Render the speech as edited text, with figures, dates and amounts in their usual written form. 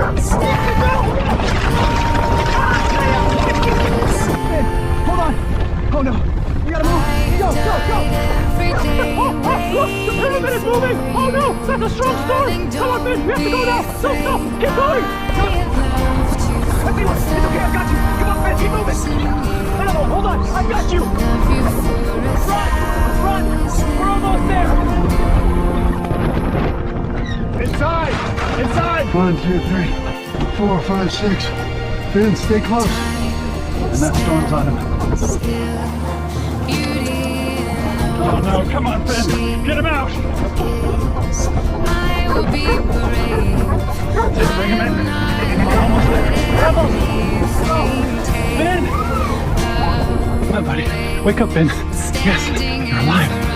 Hold on. Oh no. We gotta move. Go, go, go. Oh, look, the pyramid is moving. Oh no, that's a strong storm. Come on, Ben. We have to go now. Stop, stop. Keep going. It's okay, I got you. Come on, Ben, keep moving. No, hold on. I got you. Run. We're almost there. Inside. 1, 2, 3, 4, 5, 6. Ben, stay close. And that storm's on him. Oh no, come on, Ben. Get him out. Just bring him in. We're almost there. Almost. Oh, Ben. Come on, buddy. Wake up, Ben. Yes, you're alive.